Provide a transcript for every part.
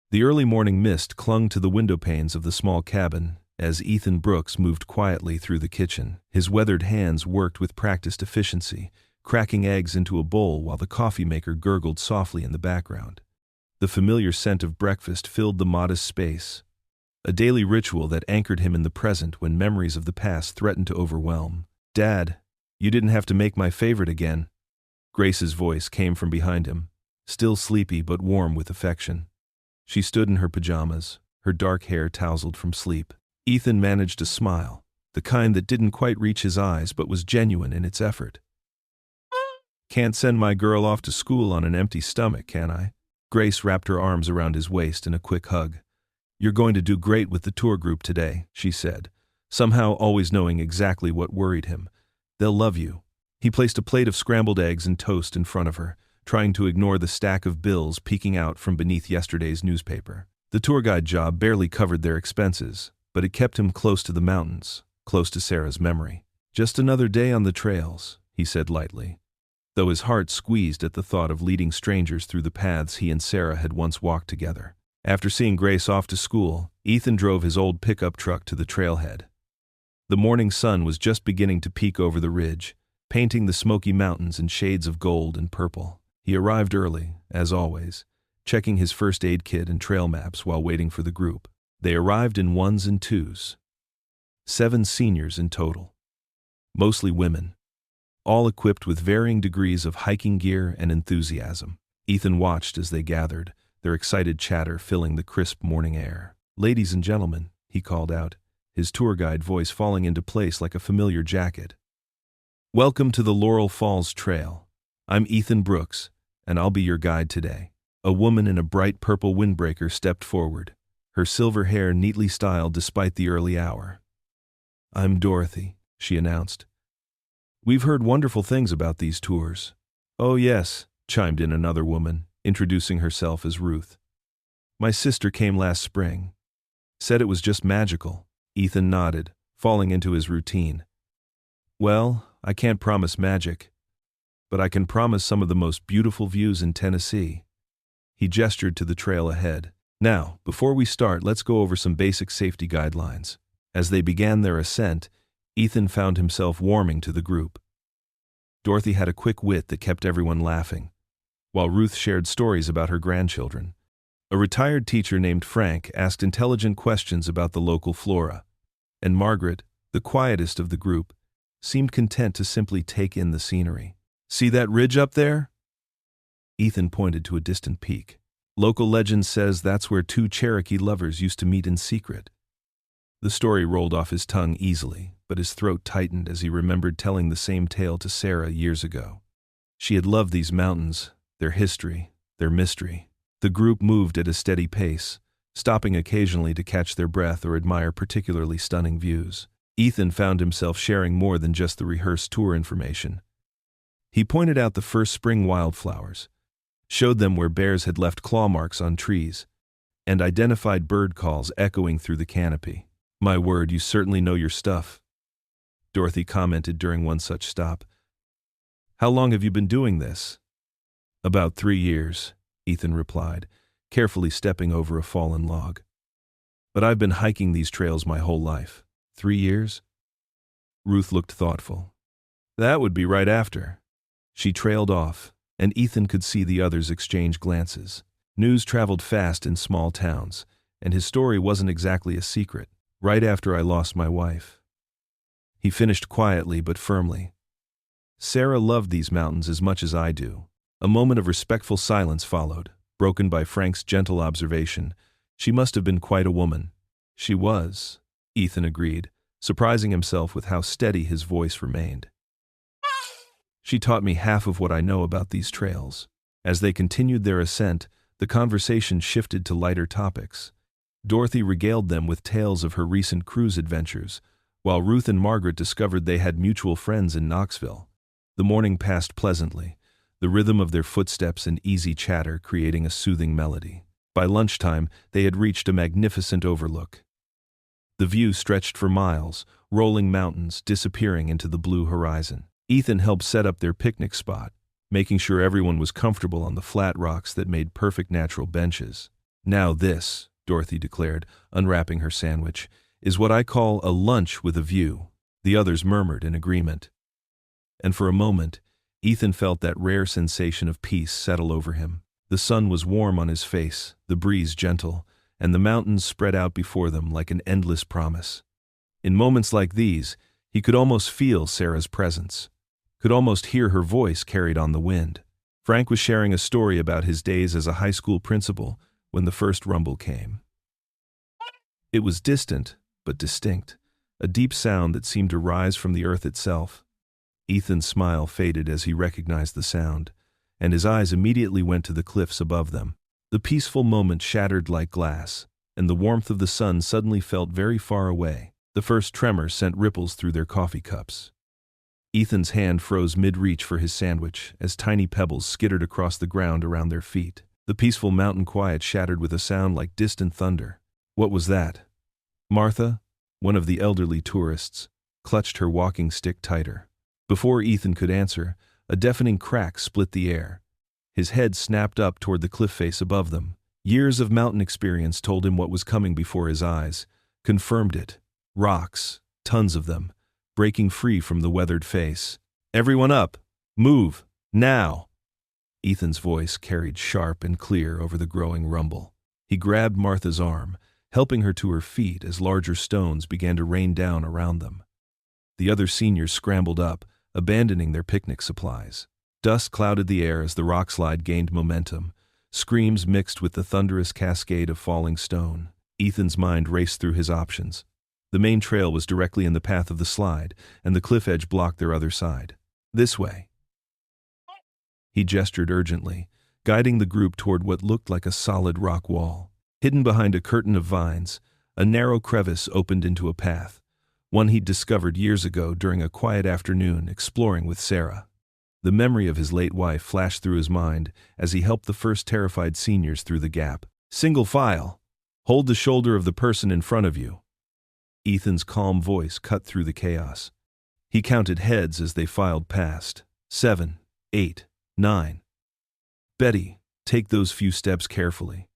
The early morning mist clung to the window panes of the small cabin as Ethan Brooks moved quietly through the kitchen. His weathered hands worked with practiced efficiency, cracking eggs into a bowl while the coffee maker gurgled softly in the background. The familiar scent of breakfast filled the modest space, a daily ritual that anchored him in the present when memories of the past threatened to overwhelm. "Dad, you didn't have to make my favorite again." Grace's voice came from behind him, still sleepy but warm with affection. She stood in her pajamas, her dark hair tousled from sleep. Ethan managed a smile, the kind that didn't quite reach his eyes but was genuine in its effort. "Can't send my girl off to school on an empty stomach, can I?" Grace wrapped her arms around his waist in a quick hug. "You're going to do great with the tour group today," she said, somehow always knowing exactly what worried him. "They'll love you." He placed a plate of scrambled eggs and toast in front of her, trying to ignore the stack of bills peeking out from beneath yesterday's newspaper. The tour guide job barely covered their expenses, but it kept him close to the mountains, close to Sarah's memory. "Just another day on the trails," he said lightly, though his heart squeezed at the thought of leading strangers through the paths he and Sarah had once walked together. After seeing Grace off to school, Ethan drove his old pickup truck to the trailhead. The morning sun was just beginning to peek over the ridge, painting the Smoky Mountains in shades of gold and purple. He arrived early, as always, checking his first aid kit and trail maps while waiting for the group. They arrived in ones and twos. 7 seniors in total. Mostly women, all equipped with varying degrees of hiking gear and enthusiasm. Ethan watched as they gathered, their excited chatter filling the crisp morning air. "Ladies and gentlemen," he called out, his tour guide voice falling into place like a familiar jacket. "Welcome to the Laurel Falls Trail. I'm Ethan Brooks, and I'll be your guide today." A woman in a bright purple windbreaker stepped forward, her silver hair neatly styled despite the early hour. "I'm Dorothy," she announced. "We've heard wonderful things about these tours." "Oh yes," chimed in another woman, introducing herself as Ruth. "My sister came last spring. Said it was just magical." Ethan nodded, falling into his routine. "Well, I can't promise magic, but I can promise some of the most beautiful views in Tennessee." He gestured to the trail ahead. "Now, before we start, let's go over some basic safety guidelines." As they began their ascent, Ethan found himself warming to the group. Dorothy had a quick wit that kept everyone laughing, while Ruth shared stories about her grandchildren. A retired teacher named Frank asked intelligent questions about the local flora, and Margaret, the quietest of the group, seemed content to simply take in the scenery. "See that ridge up there?" Ethan pointed to a distant peak. "Local legend says that's where 2 Cherokee lovers used to meet in secret." The story rolled off his tongue easily, but his throat tightened as he remembered telling the same tale to Sarah years ago. She had loved these mountains, their history, their mystery. The group moved at a steady pace, stopping occasionally to catch their breath or admire particularly stunning views. Ethan found himself sharing more than just the rehearsed tour information. He pointed out the first spring wildflowers, showed them where bears had left claw marks on trees, and identified bird calls echoing through the canopy. "My word, you certainly know your stuff," Dorothy commented during one such stop. "How long have you been doing this?" "About 3 years," Ethan replied, carefully stepping over a fallen log. "But I've been hiking these trails my whole life." 3 years? Ruth looked thoughtful. "That would be right after." She trailed off, and Ethan could see the others exchange glances. News traveled fast in small towns, and his story wasn't exactly a secret. "Right after I lost my wife." He finished quietly but firmly. "Sarah loved these mountains as much as I do." A moment of respectful silence followed, broken by Frank's gentle observation. "She must have been quite a woman." "She was," Ethan agreed, surprising himself with how steady his voice remained. "She taught me half of what I know about these trails." As they continued their ascent, the conversation shifted to lighter topics. Dorothy regaled them with tales of her recent cruise adventures, while Ruth and Margaret discovered they had mutual friends in Knoxville. The morning passed pleasantly, the rhythm of their footsteps and easy chatter creating a soothing melody. By lunchtime, they had reached a magnificent overlook. The view stretched for miles, rolling mountains disappearing into the blue horizon. Ethan helped set up their picnic spot, making sure everyone was comfortable on the flat rocks that made perfect natural benches. "Now this," Dorothy declared, unwrapping her sandwich, "is what I call a lunch with a view." The others murmured in agreement. And for a moment, Ethan felt that rare sensation of peace settle over him. The sun was warm on his face, the breeze gentle, and the mountains spread out before them like an endless promise. In moments like these, he could almost feel Sarah's presence, could almost hear her voice carried on the wind. Frank was sharing a story about his days as a high school principal when the first rumble came. It was distant, but distinct, a deep sound that seemed to rise from the earth itself. Ethan's smile faded as he recognized the sound, and his eyes immediately went to the cliffs above them. The peaceful moment shattered like glass, and the warmth of the sun suddenly felt very far away. The first tremor sent ripples through their coffee cups. Ethan's hand froze mid-reach for his sandwich as tiny pebbles skittered across the ground around their feet. The peaceful mountain quiet shattered with a sound like distant thunder. What was that? Martha, one of the elderly tourists, clutched her walking stick tighter. Before Ethan could answer, a deafening crack split the air. His head snapped up toward the cliff face above them. Years of mountain experience told him what was coming before his eyes, confirmed it. Rocks, tons of them, breaking free from the weathered face. "Everyone up! Move! Now!" Ethan's voice carried sharp and clear over the growing rumble. He grabbed Martha's arm, helping her to her feet as larger stones began to rain down around them. The other seniors scrambled up, abandoning their picnic supplies. Dust clouded the air as the rockslide gained momentum. Screams mixed with the thunderous cascade of falling stone. Ethan's mind raced through his options. The main trail was directly in the path of the slide, and the cliff edge blocked their other side. "This way." He gestured urgently, guiding the group toward what looked like a solid rock wall. Hidden behind a curtain of vines, a narrow crevice opened into a path, one he'd discovered years ago during a quiet afternoon exploring with Sarah. The memory of his late wife flashed through his mind as he helped the first terrified seniors through the gap. "Single file. Hold the shoulder of the person in front of you." Ethan's calm voice cut through the chaos. He counted heads as they filed past. 7, 8, 9. "Betty, take those few steps carefully."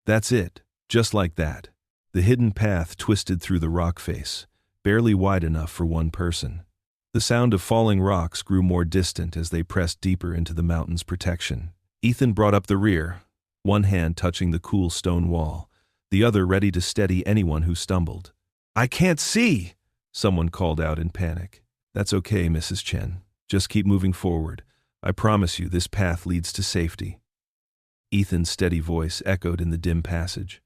That's it, just like that. The hidden path twisted through the rock face, barely wide enough for one person. The sound of falling rocks grew more distant as they pressed deeper into the mountain's protection. Ethan brought up the rear, one hand touching the cool stone wall, the other ready to steady anyone who stumbled. "I can't see!" someone called out in panic. "That's okay, Mrs. Chen. Just keep moving forward. I promise you this path leads to safety." Ethan's steady voice echoed in the dim passage.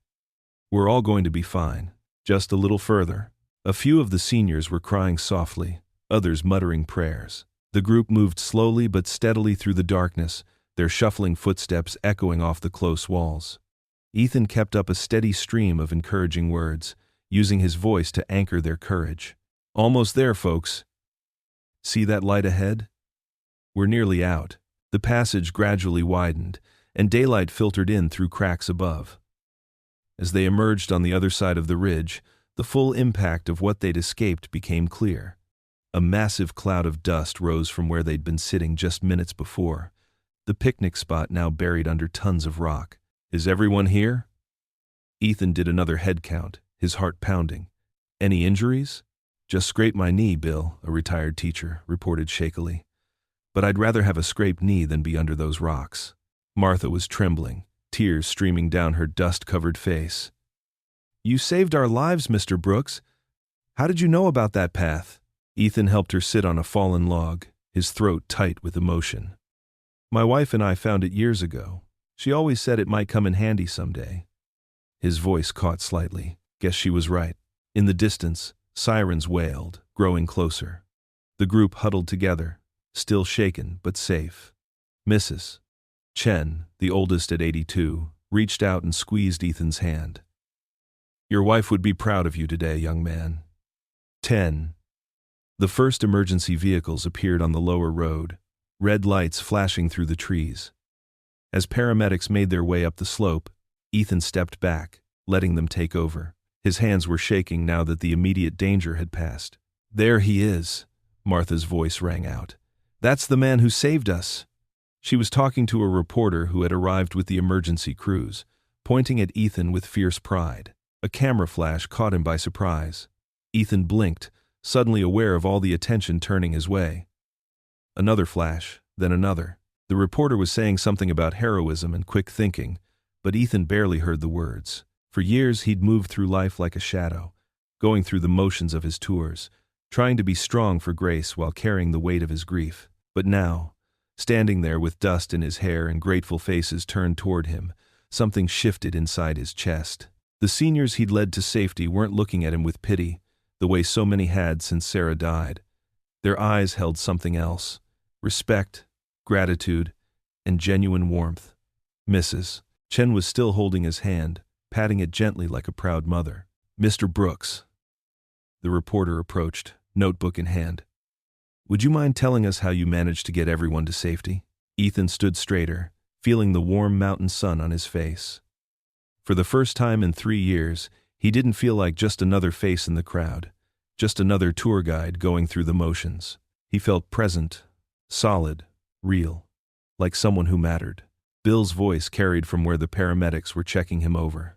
"We're all going to be fine. Just a little further." A few of the seniors were crying softly, others muttering prayers. The group moved slowly but steadily through the darkness, their shuffling footsteps echoing off the close walls. Ethan kept up a steady stream of encouraging words, using his voice to anchor their courage. "Almost there, folks. See that light ahead? We're nearly out." The passage gradually widened, and daylight filtered in through cracks above. As they emerged on the other side of the ridge, the full impact of what they'd escaped became clear. A massive cloud of dust rose from where they'd been sitting just minutes before, the picnic spot now buried under tons of rock. "Is everyone here?" Ethan did another head count, his heart pounding. "Any injuries?" "Just scraped my knee, Bill," a retired teacher reported shakily. "But I'd rather have a scraped knee than be under those rocks." Martha was trembling, tears streaming down her dust-covered face. "You saved our lives, Mr. Brooks. How did you know about that path?" Ethan helped her sit on a fallen log, his throat tight with emotion. "My wife and I found it years ago. She always said it might come in handy someday." His voice caught slightly. Guess she was right. In the distance, sirens wailed, growing closer. The group huddled together, still shaken but safe. Mrs. Chen, the oldest at 82, reached out and squeezed Ethan's hand. "Your wife would be proud of you today, young man." 10. The first emergency vehicles appeared on the lower road, red lights flashing through the trees. As paramedics made their way up the slope, Ethan stepped back, letting them take over. His hands were shaking now that the immediate danger had passed. "There he is," Martha's voice rang out. "That's the man who saved us." She was talking to a reporter who had arrived with the emergency crews, pointing at Ethan with fierce pride. A camera flash caught him by surprise. Ethan blinked, suddenly aware of all the attention turning his way. Another flash, then another. The reporter was saying something about heroism and quick thinking, but Ethan barely heard the words. For years he'd moved through life like a shadow, going through the motions of his tours, trying to be strong for Grace while carrying the weight of his grief. But now, standing there with dust in his hair and grateful faces turned toward him, something shifted inside his chest. The seniors he'd led to safety weren't looking at him with pity, the way so many had since Sarah died. Their eyes held something else: respect, gratitude, and genuine warmth. Mrs. Chen was still holding his hand, patting it gently like a proud mother. "Mr. Brooks." The reporter approached, notebook in hand. "Would you mind telling us how you managed to get everyone to safety?" Ethan stood straighter, feeling the warm mountain sun on his face. For the first time in 3 years, he didn't feel like just another face in the crowd, just another tour guide going through the motions. He felt present, solid, real, like someone who mattered. Bill's voice carried from where the paramedics were checking him over.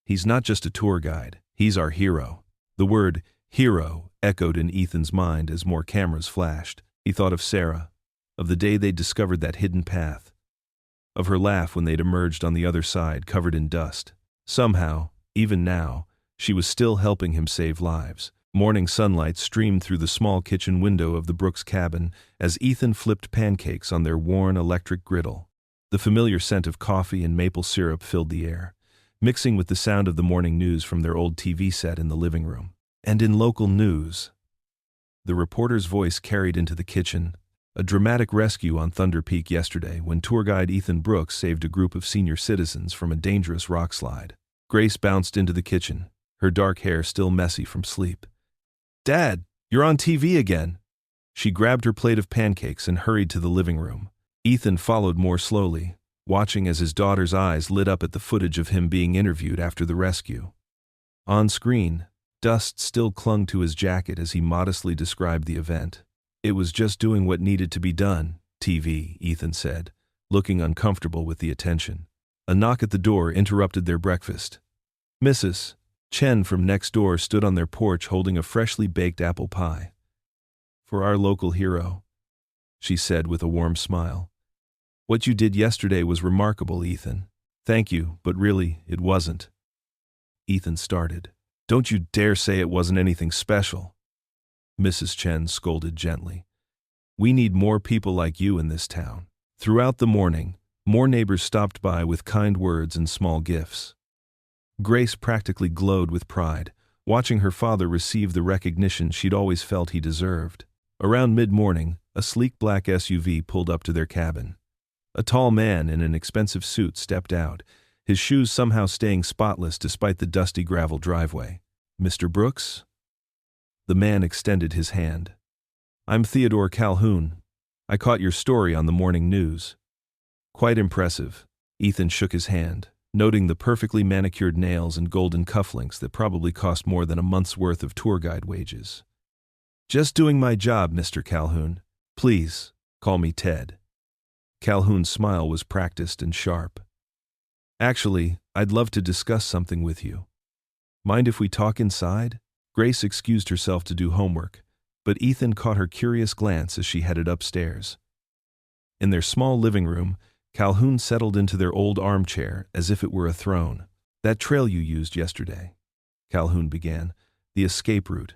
"He's not just a tour guide, he's our hero." The word hero echoed in Ethan's mind as more cameras flashed. He thought of Sarah, of the day they'd discovered that hidden path, of her laugh when they'd emerged on the other side covered in dust. Somehow, even now, she was still helping him save lives. Morning sunlight streamed through the small kitchen window of the Brooks cabin as Ethan flipped pancakes on their worn electric griddle. The familiar scent of coffee and maple syrup filled the air, mixing with the sound of the morning news from their old TV set in the living room. And in local news, the reporter's voice carried into the kitchen: a dramatic rescue on Thunder Peak yesterday when tour guide Ethan Brooks saved a group of senior citizens from a dangerous rockslide. Grace bounced into the kitchen, her dark hair still messy from sleep. "Dad, you're on TV again." She grabbed her plate of pancakes and hurried to the living room. Ethan followed more slowly, watching as his daughter's eyes lit up at the footage of him being interviewed after the rescue. On screen, dust still clung to his jacket as he modestly described the event. "It was just doing what needed to be done, TV," Ethan said, looking uncomfortable with the attention. A knock at the door interrupted their breakfast. Mrs. Chen from next door stood on their porch holding a freshly baked apple pie. "For our local hero," she said with a warm smile. "What you did yesterday was remarkable, Ethan. Thank you, but really, it wasn't." Ethan started. "Don't you dare say it wasn't anything special," Mrs. Chen scolded gently. "We need more people like you in this town." Throughout the morning, more neighbors stopped by with kind words and small gifts. Grace practically glowed with pride, watching her father receive the recognition she'd always felt he deserved. Around mid-morning, a sleek black SUV pulled up to their cabin. A tall man in an expensive suit stepped out, his shoes somehow staying spotless despite the dusty gravel driveway. "Mr. Brooks?" The man extended his hand. "I'm Theodore Calhoun. I caught your story on the morning news." "Quite impressive." Ethan shook his hand, noting the perfectly manicured nails and golden cufflinks that probably cost more than a month's worth of tour guide wages. "Just doing my job, Mr. Calhoun. Please, call me Ted." Calhoun's smile was practiced and sharp. "Actually, I'd love to discuss something with you. Mind if we talk inside?" Grace excused herself to do homework, but Ethan caught her curious glance as she headed upstairs. In their small living room, Calhoun settled into their old armchair as if it were a throne. "That trail you used yesterday," Calhoun began, "the escape route.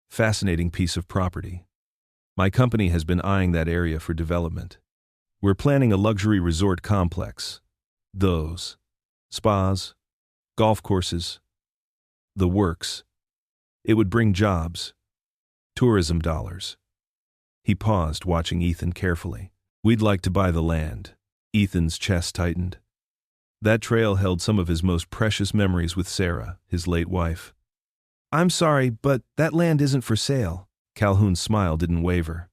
Fascinating piece of property. My company has been eyeing that area for development. We're planning a luxury resort complex. Those spas, golf courses, the works. It would bring jobs, tourism dollars." He paused, watching Ethan carefully. "We'd like to buy the land." Ethan's chest tightened. That trail held some of his most precious memories with Sarah, his late wife. "I'm sorry, but that land isn't for sale." Calhoun's smile didn't waver.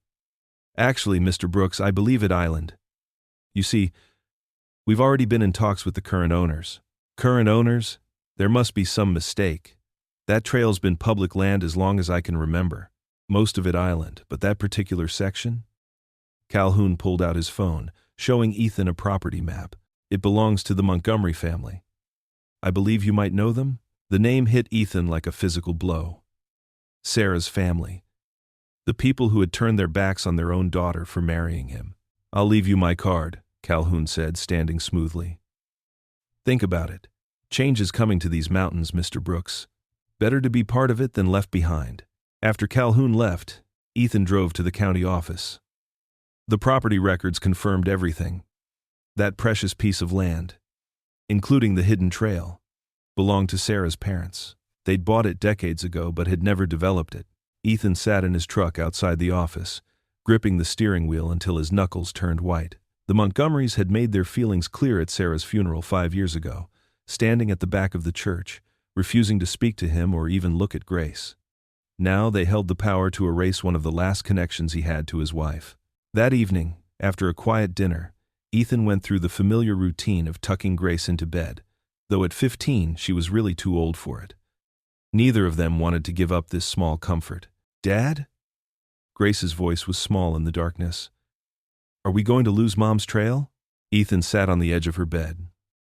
"Actually, Mr. Brooks, I believe it island. You see, we've already been in talks with the current owners." "Current owners? There must be some mistake. That trail's been public land as long as I can remember. Most of it island, but that particular section?" Calhoun pulled out his phone, showing Ethan a property map. It belongs to the Montgomery family. I believe you might know them? The name hit Ethan like a physical blow. Sarah's family. The people who had turned their backs on their own daughter for marrying him. I'll leave you my card, Calhoun said, standing smoothly. Think about it. Change is coming to these mountains, Mr. Brooks. Better to be part of it than left behind. After Calhoun left, Ethan drove to the county office. The property records confirmed everything. That precious piece of land, including the hidden trail, belonged to Sarah's parents. They'd bought it decades ago but had never developed it. Ethan sat in his truck outside the office, gripping the steering wheel until his knuckles turned white. The Montgomerys had made their feelings clear at Sarah's funeral 5 years ago, standing at the back of the church, refusing to speak to him or even look at Grace. Now they held the power to erase one of the last connections he had to his wife. That evening, after a quiet dinner, Ethan went through the familiar routine of tucking Grace into bed, though at 15 she was really too old for it. Neither of them wanted to give up this small comfort. Dad? Grace's voice was small in the darkness. Are we going to lose Mom's trail? Ethan sat on the edge of her bed,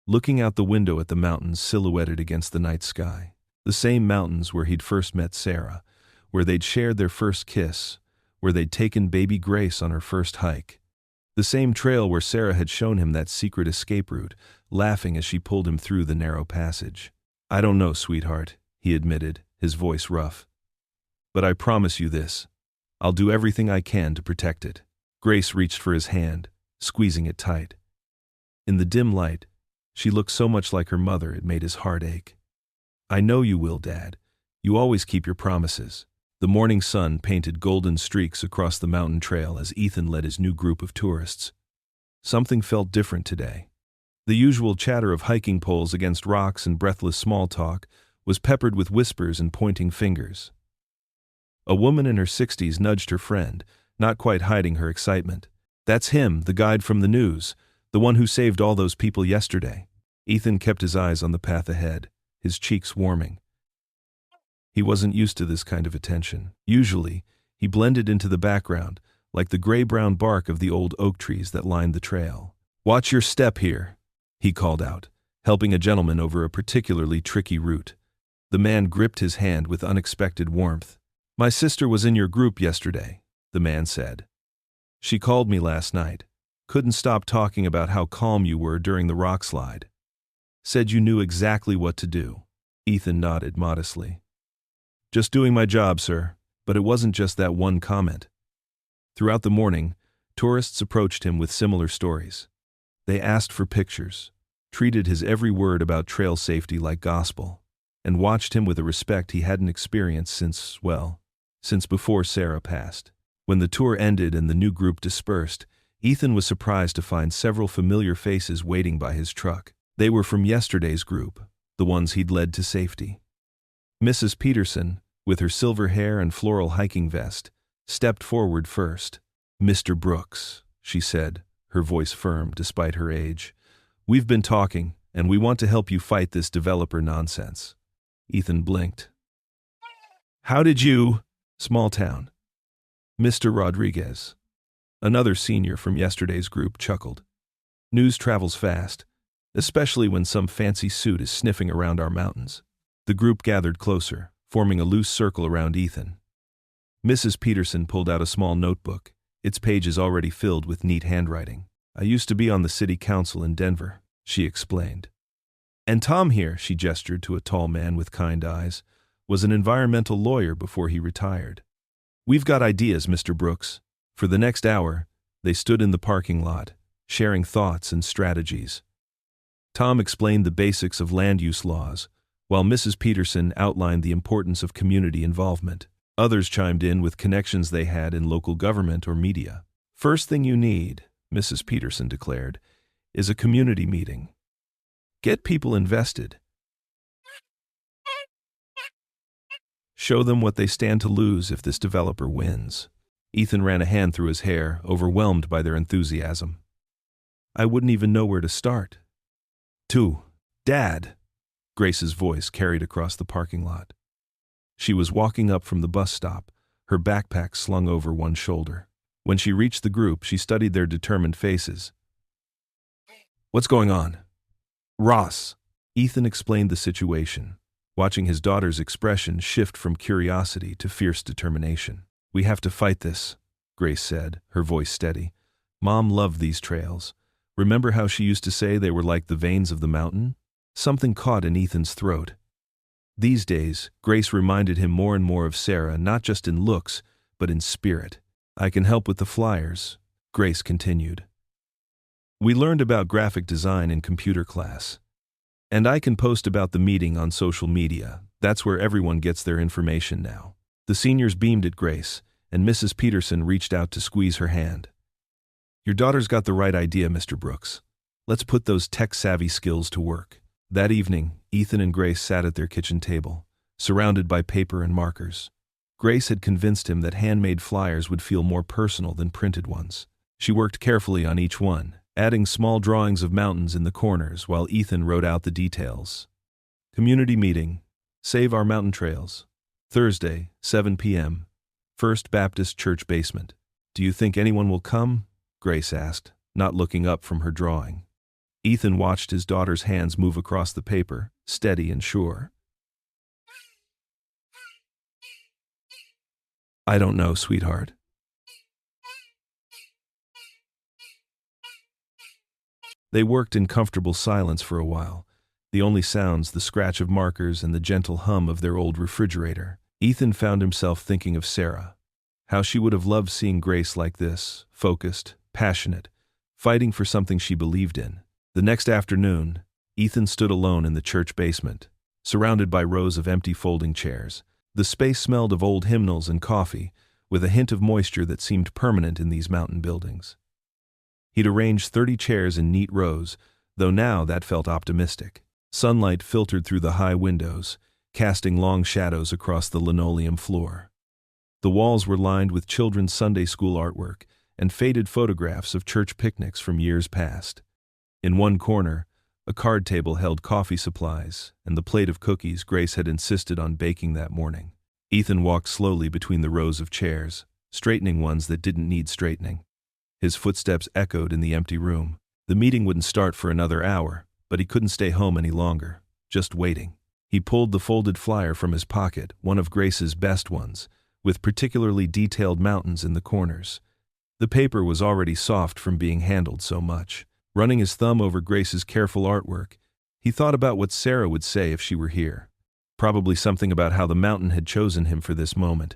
looking out the window at the mountains silhouetted against the night sky. The same mountains where he'd first met Sarah, where they'd shared their first kiss, where they'd taken baby Grace on her first hike. The same trail where Sarah had shown him that secret escape route, laughing as she pulled him through the narrow passage. I don't know, sweetheart, he admitted, his voice rough. But I promise you this. I'll do everything I can to protect it. Grace reached for his hand, squeezing it tight. In the dim light, she looked so much like her mother it made his heart ache. I know you will, Dad. You always keep your promises. The morning sun painted golden streaks across the mountain trail as Ethan led his new group of tourists. Something felt different today. The usual chatter of hiking poles against rocks and breathless small talk was peppered with whispers and pointing fingers. A woman in her 60s nudged her friend, not quite hiding her excitement. That's him, the guide from the news, the one who saved all those people yesterday. Ethan kept his eyes on the path ahead, his cheeks warming. He wasn't used to this kind of attention. Usually, he blended into the background, like the gray-brown bark of the old oak trees that lined the trail. Watch your step here, he called out, helping a gentleman over a particularly tricky route. The man gripped his hand with unexpected warmth. My sister was in your group yesterday, the man said. She called me last night. Couldn't stop talking about how calm you were during the rockslide. Said you knew exactly what to do. Ethan nodded modestly. Just doing my job, sir. But it wasn't just that one comment. Throughout the morning, tourists approached him with similar stories. They asked for pictures, treated his every word about trail safety like gospel, and watched him with a respect he hadn't experienced since before Sarah passed. When the tour ended and the new group dispersed, Ethan was surprised to find several familiar faces waiting by his truck. They were from yesterday's group, the ones he'd led to safety. Mrs. Peterson, with her silver hair and floral hiking vest, stepped forward first. Mr. Brooks, she said, her voice firm despite her age. We've been talking, and we want to help you fight this developer nonsense. Ethan blinked. How did you? Small town. Mr. Rodriguez. Another senior from yesterday's group chuckled. News travels fast, especially when some fancy suit is sniffing around our mountains. The group gathered closer, forming a loose circle around Ethan. Mrs. Peterson pulled out a small notebook, its pages already filled with neat handwriting. I used to be on the city council in Denver, she explained. And Tom here, she gestured to a tall man with kind eyes, was an environmental lawyer before he retired. We've got ideas, Mr. Brooks. For the next hour, they stood in the parking lot, sharing thoughts and strategies. Tom explained the basics of land use laws, while Mrs. Peterson outlined the importance of community involvement. Others chimed in with connections they had in local government or media. First thing you need, Mrs. Peterson declared, is a community meeting. Get people invested. Show them what they stand to lose if this developer wins. Ethan ran a hand through his hair, overwhelmed by their enthusiasm. I wouldn't even know where to start. Dad, Grace's voice carried across the parking lot. She was walking up from the bus stop, her backpack slung over one shoulder. When she reached the group, she studied their determined faces. What's going on? Ross. Ethan explained the situation, watching his daughter's expression shift from curiosity to fierce determination. We have to fight this, Grace said, her voice steady. Mom loved these trails. Remember how she used to say they were like the veins of the mountain? Something caught in Ethan's throat. These days, Grace reminded him more and more of Sarah, not just in looks, but in spirit. I can help with the flyers, Grace continued. We learned about graphic design in computer class. And I can post about the meeting on social media. That's where everyone gets their information now. The seniors beamed at Grace, and Mrs. Peterson reached out to squeeze her hand. Your daughter's got the right idea, Mr. Brooks. Let's put those tech-savvy skills to work. That evening, Ethan and Grace sat at their kitchen table, surrounded by paper and markers. Grace had convinced him that handmade flyers would feel more personal than printed ones. She worked carefully on each one, adding small drawings of mountains in the corners while Ethan wrote out the details. Community meeting. Save our mountain trails. Thursday, 7 p.m. First Baptist Church basement. Do you think anyone will come? Grace asked, not looking up from her drawing. Ethan watched his daughter's hands move across the paper, steady and sure. I don't know, sweetheart. They worked in comfortable silence for a while, the only sounds the scratch of markers and the gentle hum of their old refrigerator. Ethan found himself thinking of Sarah. How she would have loved seeing Grace like this, focused, passionate, fighting for something she believed in. The next afternoon, Ethan stood alone in the church basement, surrounded by rows of empty folding chairs. The space smelled of old hymnals and coffee, with a hint of moisture that seemed permanent in these mountain buildings. He'd arranged 30 chairs in neat rows, though now that felt optimistic. Sunlight filtered through the high windows, casting long shadows across the linoleum floor. The walls were lined with children's Sunday school artwork and faded photographs of church picnics from years past. In one corner, a card table held coffee supplies and the plate of cookies Grace had insisted on baking that morning. Ethan walked slowly between the rows of chairs, straightening ones that didn't need straightening. His footsteps echoed in the empty room. The meeting wouldn't start for another hour, but he couldn't stay home any longer, just waiting. He pulled the folded flyer from his pocket, one of Grace's best ones, with particularly detailed mountains in the corners. The paper was already soft from being handled so much. Running his thumb over Grace's careful artwork, he thought about what Sarah would say if she were here. Probably something about how the mountain had chosen him for this moment.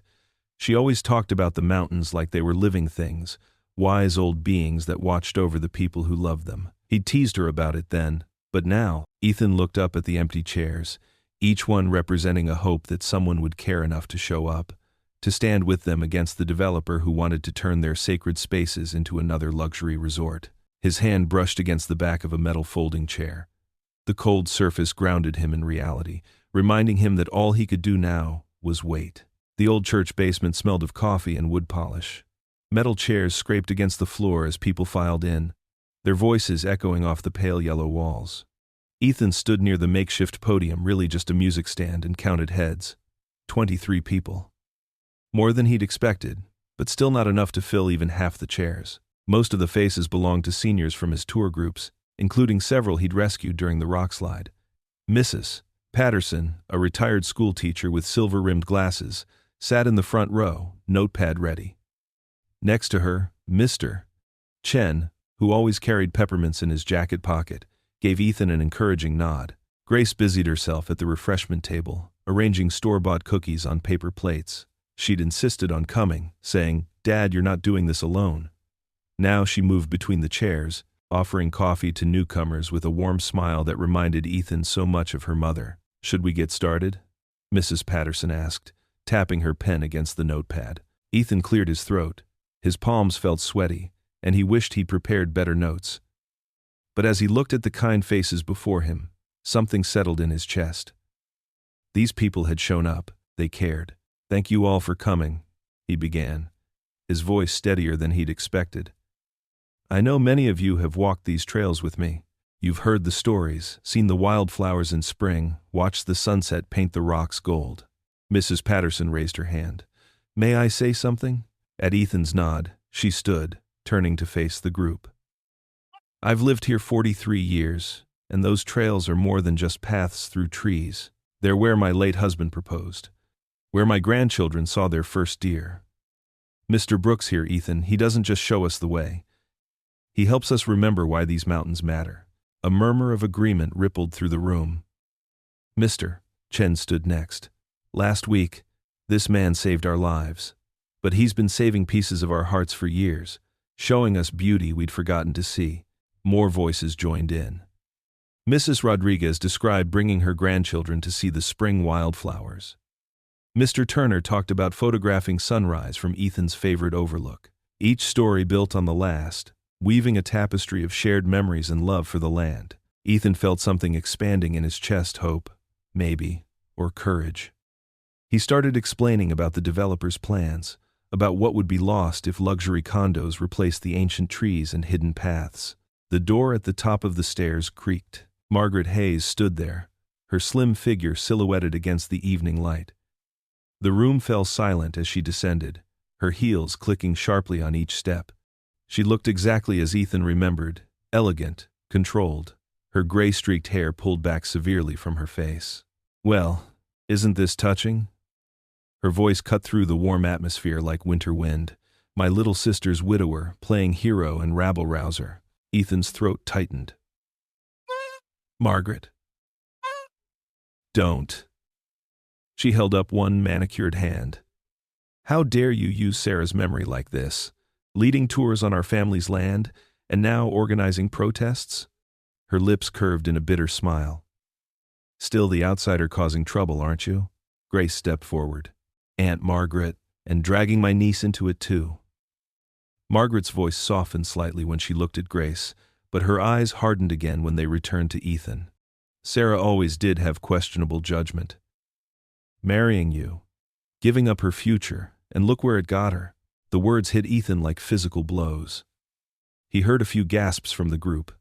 She always talked about the mountains like they were living things, wise old beings that watched over the people who loved them. He'd teased her about it then, but now, Ethan looked up at the empty chairs, each one representing a hope that someone would care enough to show up, to stand with them against the developer who wanted to turn their sacred spaces into another luxury resort. His hand brushed against the back of a metal folding chair. The cold surface grounded him in reality, reminding him that all he could do now was wait. The old church basement smelled of coffee and wood polish. Metal chairs scraped against the floor as people filed in, their voices echoing off the pale yellow walls. Ethan stood near the makeshift podium, really just a music stand, and counted heads. 23 people. More than he'd expected, but still not enough to fill even half the chairs. Most of the faces belonged to seniors from his tour groups, including several he'd rescued during the rockslide. Mrs. Patterson, a retired school teacher with silver-rimmed glasses, sat in the front row, notepad ready. Next to her, Mr. Chen, who always carried peppermints in his jacket pocket, gave Ethan an encouraging nod. Grace busied herself at the refreshment table, arranging store-bought cookies on paper plates. She'd insisted on coming, saying, "Dad, you're not doing this alone." Now she moved between the chairs, offering coffee to newcomers with a warm smile that reminded Ethan so much of her mother. "Should we get started?" Mrs. Patterson asked, tapping her pen against the notepad. Ethan cleared his throat. His palms felt sweaty, and he wished he'd prepared better notes. But as he looked at the kind faces before him, something settled in his chest. These people had shown up. They cared. "Thank you all for coming," he began, his voice steadier than he'd expected. "I know many of you have walked these trails with me. You've heard the stories, seen the wildflowers in spring, watched the sunset paint the rocks gold." Mrs. Patterson raised her hand. "May I say something?" At Ethan's nod, she stood, turning to face the group. I've lived here 43 years, and those trails are more than just paths through trees. They're where my late husband proposed, where my grandchildren saw their first deer. Mr. Brooks here, Ethan, he doesn't just show us the way. He helps us remember why these mountains matter. A murmur of agreement rippled through the room. Mr. Chen stood next. Last week, this man saved our lives. But he's been saving pieces of our hearts for years, showing us beauty we'd forgotten to see. More voices joined in. Mrs. Rodriguez described bringing her grandchildren to see the spring wildflowers. Mr. Turner talked about photographing sunrise from Ethan's favorite overlook. Each story built on the last, weaving a tapestry of shared memories and love for the land. Ethan felt something expanding in his chest, hope, maybe, or courage. He started explaining about the developer's plans, about what would be lost if luxury condos replaced the ancient trees and hidden paths. The door at the top of the stairs creaked. Margaret Hayes stood there, her slim figure silhouetted against the evening light. The room fell silent as she descended, her heels clicking sharply on each step. She looked exactly as Ethan remembered, elegant, controlled, her gray-streaked hair pulled back severely from her face. "Well, isn't this touching?" Her voice cut through the warm atmosphere like winter wind. My little sister's widower, playing hero and rabble-rouser. Ethan's throat tightened. "Margaret. Don't." She held up one manicured hand. "How dare you use Sarah's memory like this? Leading tours on our family's land, and now organizing protests?" Her lips curved in a bitter smile. "Still the outsider causing trouble, aren't you?" Grace stepped forward. "Aunt Margaret, and dragging my niece into it too." Margaret's voice softened slightly when she looked at Grace, but her eyes hardened again when they returned to Ethan. Sarah always did have questionable judgment. Marrying you, giving up her future, and look where it got her. The words hit Ethan like physical blows. He heard a few gasps from the group.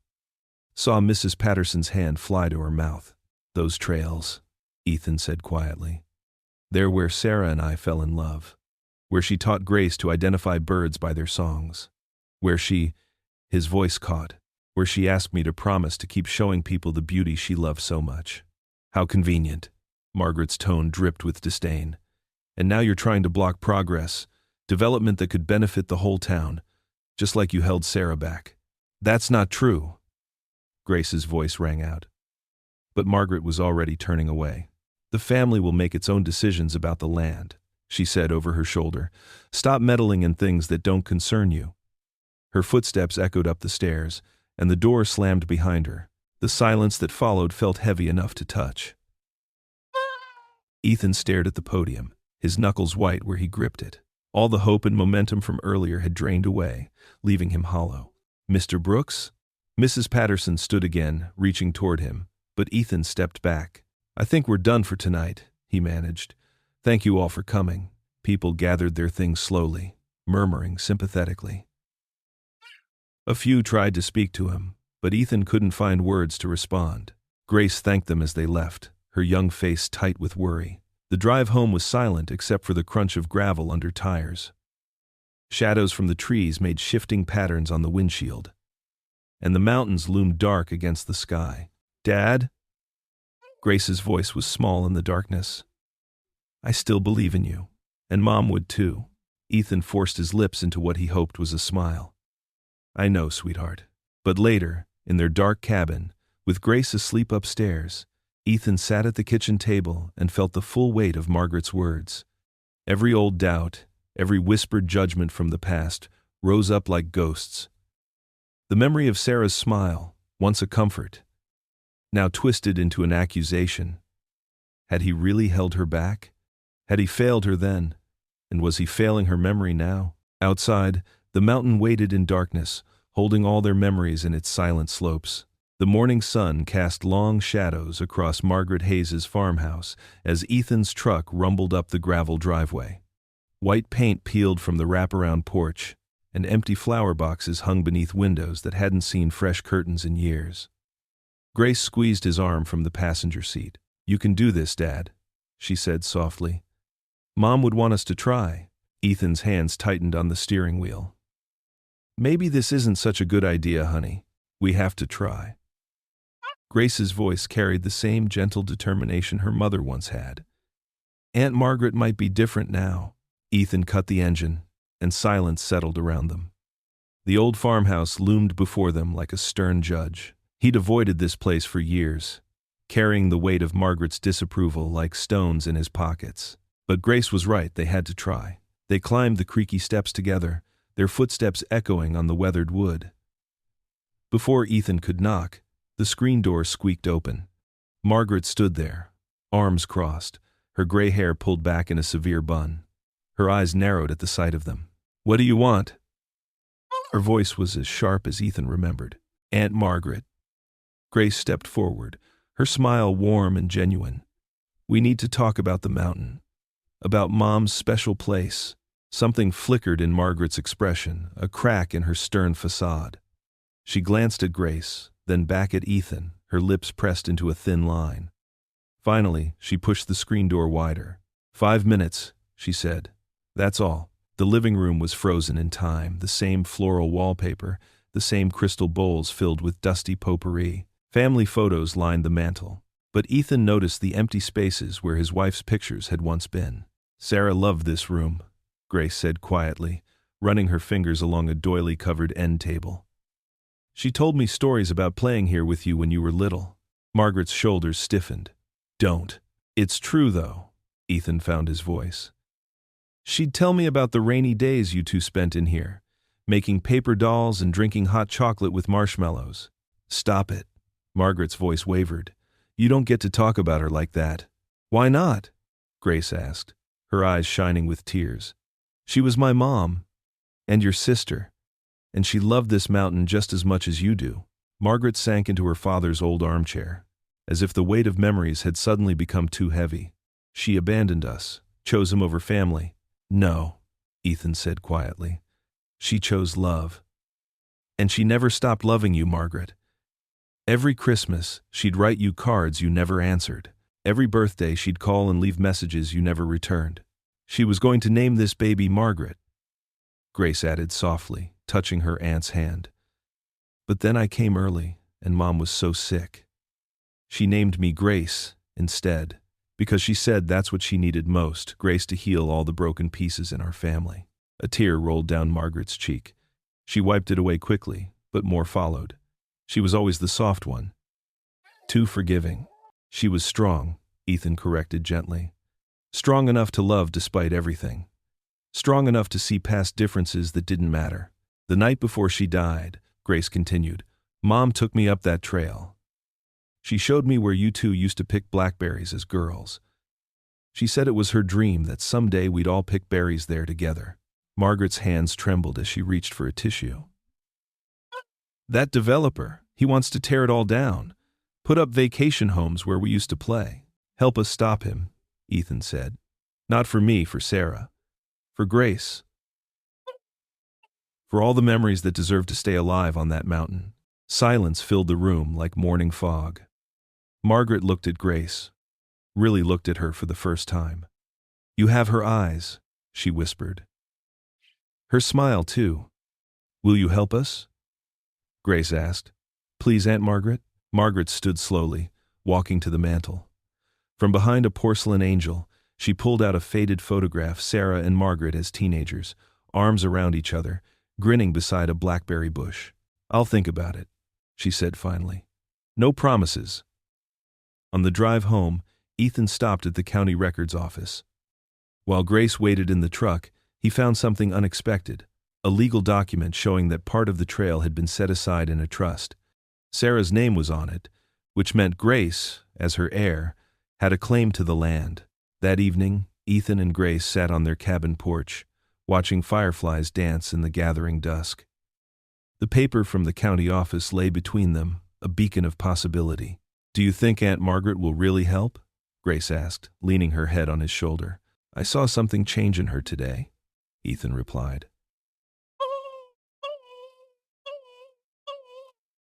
Saw Mrs. Patterson's hand fly to her mouth. "Those trails," Ethan said quietly. "They're where Sarah and I fell in love. Where she taught Grace to identify birds by their songs. Where she," his voice caught, "where she asked me to promise to keep showing people the beauty she loved so much." "How convenient." Margaret's tone dripped with disdain. "And now you're trying to block progress, development that could benefit the whole town, just like you held Sarah back." "That's not true." Grace's voice rang out. But Margaret was already turning away. "The family will make its own decisions about the land," she said over her shoulder. "Stop meddling in things that don't concern you." Her footsteps echoed up the stairs, and the door slammed behind her. The silence that followed felt heavy enough to touch. Ethan stared at the podium, his knuckles white where he gripped it. All the hope and momentum from earlier had drained away, leaving him hollow. "Mr. Brooks?" Mrs. Patterson stood again, reaching toward him, but Ethan stepped back. "I think we're done for tonight," he managed. "Thank you all for coming." People gathered their things slowly, murmuring sympathetically. A few tried to speak to him, but Ethan couldn't find words to respond. Grace thanked them as they left, her young face tight with worry. The drive home was silent except for the crunch of gravel under tires. Shadows from the trees made shifting patterns on the windshield, and the mountains loomed dark against the sky. "Dad?" Grace's voice was small in the darkness. "I still believe in you, and Mom would too." Ethan forced his lips into what he hoped was a smile. "I know, sweetheart." But later, in their dark cabin, with Grace asleep upstairs, Ethan sat at the kitchen table and felt the full weight of Margaret's words. Every old doubt, every whispered judgment from the past, rose up like ghosts. The memory of Sarah's smile, once a comfort, now twisted into an accusation. Had he really held her back? Had he failed her then? And was he failing her memory now? Outside, the mountain waited in darkness, holding all their memories in its silent slopes. The morning sun cast long shadows across Margaret Hayes's farmhouse as Ethan's truck rumbled up the gravel driveway. White paint peeled from the wraparound porch, and empty flower boxes hung beneath windows that hadn't seen fresh curtains in years. Grace squeezed his arm from the passenger seat. "You can do this, Dad," she said softly. "Mom would want us to try." Ethan's hands tightened on the steering wheel. "Maybe this isn't such a good idea, honey." We have to try. Grace's voice carried the same gentle determination her mother once had. Aunt Margaret might be different now. Ethan cut the engine, and silence settled around them. The old farmhouse loomed before them like a stern judge. He'd avoided this place for years, carrying the weight of Margaret's disapproval like stones in his pockets. But Grace was right, they had to try. They climbed the creaky steps together, their footsteps echoing on the weathered wood. Before Ethan could knock, the screen door squeaked open. Margaret stood there, arms crossed, her gray hair pulled back in a severe bun. Her eyes narrowed at the sight of them. "What do you want?" Her voice was as sharp as Ethan remembered. "Aunt Margaret." Grace stepped forward, her smile warm and genuine. "We need to talk about the mountain. About Mom's special place." Something flickered in Margaret's expression, a crack in her stern facade. She glanced at Grace, then back at Ethan, her lips pressed into a thin line. Finally, she pushed the screen door wider. 5 minutes, she said. That's all. The living room was frozen in time, the same floral wallpaper, the same crystal bowls filled with dusty potpourri. Family photos lined the mantel. But Ethan noticed the empty spaces where his wife's pictures had once been. "Sarah loved this room," Grace said quietly, running her fingers along a doily-covered end table. "She told me stories about playing here with you when you were little." Margaret's shoulders stiffened. "Don't." "It's true, though," Ethan found his voice. "She'd tell me about the rainy days you two spent in here, making paper dolls and drinking hot chocolate with marshmallows." "Stop it." Margaret's voice wavered. "You don't get to talk about her like that." "Why not?" Grace asked, her eyes shining with tears. "She was my mom, and your sister, and she loved this mountain just as much as you do." Margaret sank into her father's old armchair, as if the weight of memories had suddenly become too heavy. "She abandoned us, chose him over family." "No," Ethan said quietly. "She chose love. And she never stopped loving you, Margaret. Every Christmas, she'd write you cards you never answered. Every birthday, she'd call and leave messages you never returned. She was going to name this baby Margaret," Grace added softly, touching her aunt's hand. "But then I came early, and Mom was so sick. She named me Grace instead, because she said that's what she needed most, Grace to heal all the broken pieces in our family." A tear rolled down Margaret's cheek. She wiped it away quickly, but more followed. She was always the soft one. Too forgiving. "She was strong," Ethan corrected gently. "Strong enough to love despite everything. Strong enough to see past differences that didn't matter. The night before she died," Grace continued, "Mom took me up that trail. She showed me where you two used to pick blackberries as girls. She said it was her dream that someday we'd all pick berries there together." Margaret's hands trembled as she reached for a tissue. "That developer, he wants to tear it all down. Put up vacation homes where we used to play. Help us stop him," Ethan said. "Not for me, for Sarah. For Grace. For all the memories that deserve to stay alive on that mountain." Silence filled the room like morning fog. Margaret looked at Grace, really looked at her for the first time. "You have her eyes," she whispered. "Her smile, too. Will you help us?" Grace asked. "Please, Aunt Margaret?" Margaret stood slowly, walking to the mantel. From behind a porcelain angel, she pulled out a faded photograph, Sarah and Margaret as teenagers, arms around each other, grinning beside a blackberry bush. "I'll think about it," she said finally. "No promises." On the drive home, Ethan stopped at the county records office. While Grace waited in the truck, he found something unexpected, a legal document showing that part of the trail had been set aside in a trust. Sarah's name was on it, which meant Grace, as her heir, had a claim to the land. That evening, Ethan and Grace sat on their cabin porch, watching fireflies dance in the gathering dusk. The paper from the county office lay between them, a beacon of possibility. "Do you think Aunt Margaret will really help?" Grace asked, leaning her head on his shoulder. "I saw something change in her today," Ethan replied.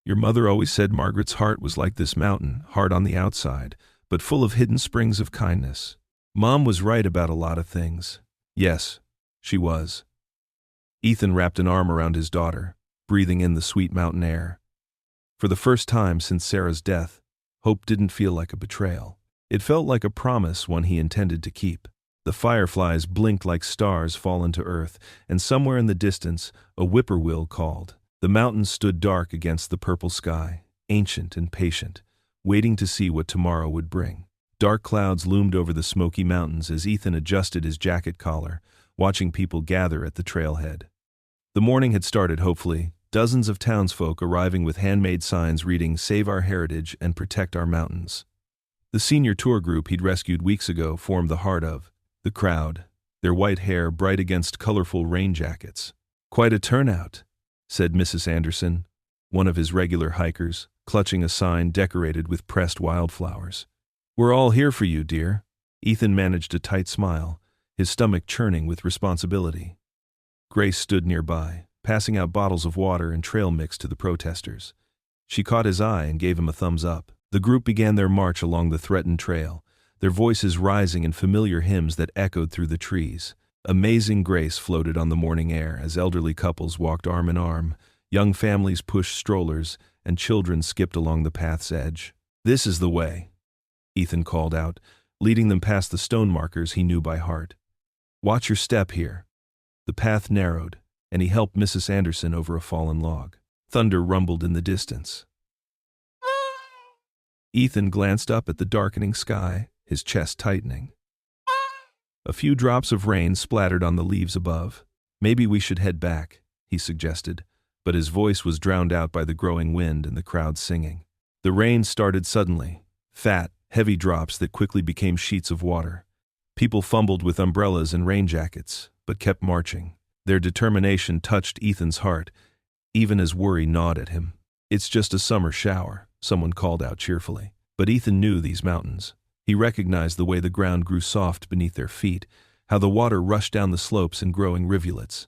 "Your mother always said Margaret's heart was like this mountain, hard on the outside, but full of hidden springs of kindness." Mom was right about a lot of things. Yes, she was. Ethan wrapped an arm around his daughter, breathing in the sweet mountain air. For the first time since Sarah's death, hope didn't feel like a betrayal. It felt like a promise, one he intended to keep. The fireflies blinked like stars fallen to earth, and somewhere in the distance, a whippoorwill called. The mountains stood dark against the purple sky, ancient and patient, waiting to see what tomorrow would bring. Dark clouds loomed over the Smoky Mountains as Ethan adjusted his jacket collar, watching people gather at the trailhead. The morning had started hopefully, dozens of townsfolk arriving with handmade signs reading "Save Our Heritage and Protect Our Mountains." The senior tour group he'd rescued weeks ago formed the heart of the crowd, their white hair bright against colorful rain jackets. "Quite a turnout," said Mrs. Anderson, one of his regular hikers, clutching a sign decorated with pressed wildflowers. "We're all here for you, dear." Ethan managed a tight smile, his stomach churning with responsibility. Grace stood nearby, passing out bottles of water and trail mix to the protesters. She caught his eye and gave him a thumbs up. The group began their march along the threatened trail, their voices rising in familiar hymns that echoed through the trees. Amazing grace floated on the morning air as elderly couples walked arm in arm, young families pushed strollers, and children skipped along the path's edge. "This is the way," Ethan called out, leading them past the stone markers he knew by heart. "Watch your step here." The path narrowed, and he helped Mrs. Anderson over a fallen log. Thunder rumbled in the distance. Ethan glanced up at the darkening sky, his chest tightening. A few drops of rain splattered on the leaves above. "Maybe we should head back," he suggested, but his voice was drowned out by the growing wind and the crowd singing. The rain started suddenly, fat, heavy drops that quickly became sheets of water. People fumbled with umbrellas and rain jackets, but kept marching. Their determination touched Ethan's heart, even as worry gnawed at him. "It's just a summer shower," someone called out cheerfully. But Ethan knew these mountains. He recognized the way the ground grew soft beneath their feet, how the water rushed down the slopes in growing rivulets.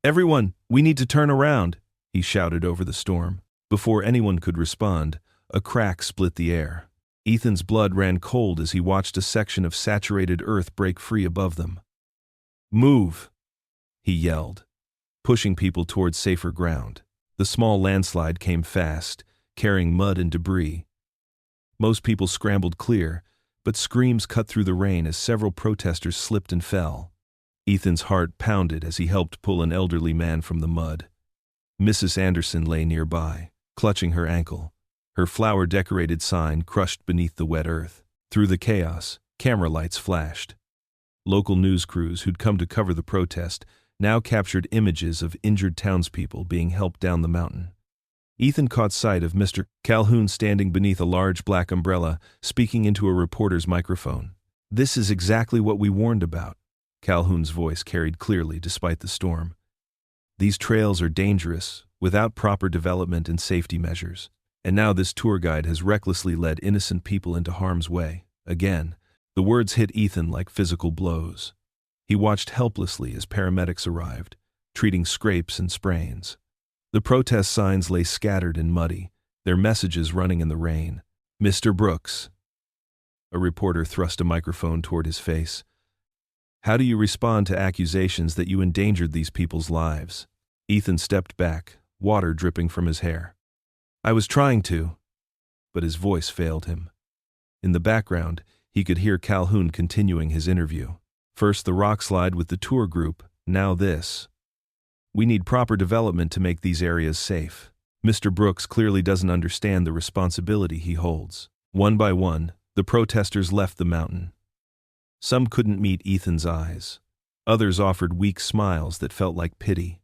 "Everyone, we need to turn around," he shouted over the storm. Before anyone could respond, a crack split the air. Ethan's blood ran cold as he watched a section of saturated earth break free above them. "Move!" he yelled, pushing people towards safer ground. The small landslide came fast, carrying mud and debris. Most people scrambled clear, but screams cut through the rain as several protesters slipped and fell. Ethan's heart pounded as he helped pull an elderly man from the mud. Mrs. Anderson lay nearby, clutching her ankle, her flower-decorated sign crushed beneath the wet earth. Through the chaos, camera lights flashed. Local news crews who'd come to cover the protest now captured images of injured townspeople being helped down the mountain. Ethan caught sight of Mr. Calhoun standing beneath a large black umbrella, speaking into a reporter's microphone. "This is exactly what we warned about," Calhoun's voice carried clearly despite the storm. "These trails are dangerous, without proper development and safety measures. And now this tour guide has recklessly led innocent people into harm's way. Again." The words hit Ethan like physical blows. He watched helplessly as paramedics arrived, treating scrapes and sprains. The protest signs lay scattered and muddy, their messages running in the rain. "Mr. Brooks." A reporter thrust a microphone toward his face. "How do you respond to accusations that you endangered these people's lives?" Ethan stepped back, water dripping from his hair. "I was trying to," but his voice failed him. In the background, he could hear Calhoun continuing his interview. First the rockslide with the tour group, now this. "We need proper development to make these areas safe. Mr. Brooks clearly doesn't understand the responsibility he holds." One by one, the protesters left the mountain. Some couldn't meet Ethan's eyes. Others offered weak smiles that felt like pity.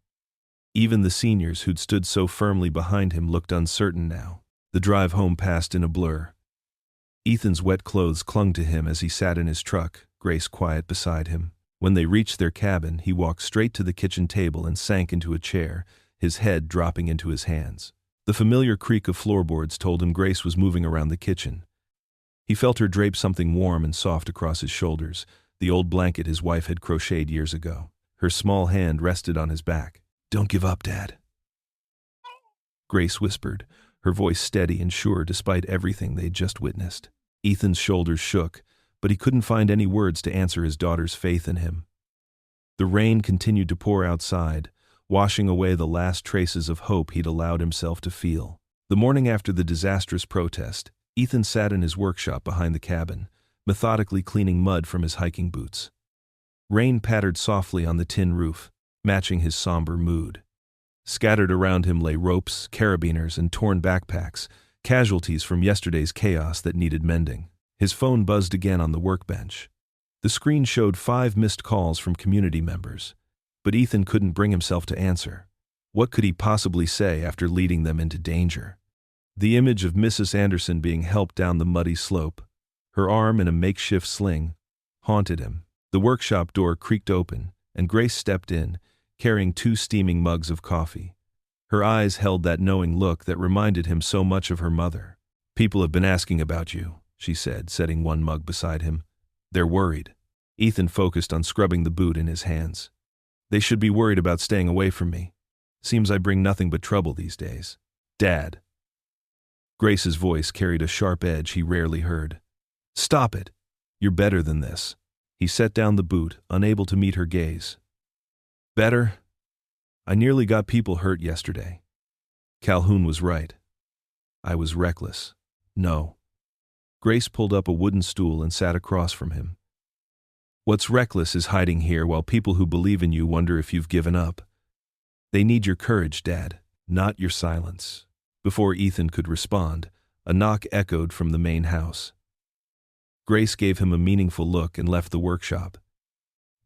Even the seniors who'd stood so firmly behind him looked uncertain now. The drive home passed in a blur. Ethan's wet clothes clung to him as he sat in his truck, Grace quiet beside him. When they reached their cabin, he walked straight to the kitchen table and sank into a chair, his head dropping into his hands. The familiar creak of floorboards told him Grace was moving around the kitchen. He felt her drape something warm and soft across his shoulders, the old blanket his wife had crocheted years ago. Her small hand rested on his back. "Don't give up, Dad," Grace whispered, her voice steady and sure despite everything they'd just witnessed. Ethan's shoulders shook, but he couldn't find any words to answer his daughter's faith in him. The rain continued to pour outside, washing away the last traces of hope he'd allowed himself to feel. The morning after the disastrous protest, Ethan sat in his workshop behind the cabin, methodically cleaning mud from his hiking boots. Rain pattered softly on the tin roof, matching his somber mood. Scattered around him lay ropes, carabiners, and torn backpacks, casualties from yesterday's chaos that needed mending. His phone buzzed again on the workbench. The screen showed 5 missed calls from community members, but Ethan couldn't bring himself to answer. What could he possibly say after leading them into danger? The image of Mrs. Anderson being helped down the muddy slope, her arm in a makeshift sling, haunted him. The workshop door creaked open, and Grace stepped in, carrying 2 steaming mugs of coffee. Her eyes held that knowing look that reminded him so much of her mother. "People have been asking about you," she said, setting one mug beside him. "They're worried." Ethan focused on scrubbing the boot in his hands. "They should be worried about staying away from me. Seems I bring nothing but trouble these days. Dad." Grace's voice carried a sharp edge he rarely heard. "Stop it. You're better than this." He set down the boot, unable to meet her gaze. "Better? I nearly got people hurt yesterday. Calhoun was right. I was reckless. No." Grace pulled up a wooden stool and sat across from him. "What's reckless is hiding here while people who believe in you wonder if you've given up. They need your courage, Dad, not your silence." Before Ethan could respond, a knock echoed from the main house. Grace gave him a meaningful look and left the workshop.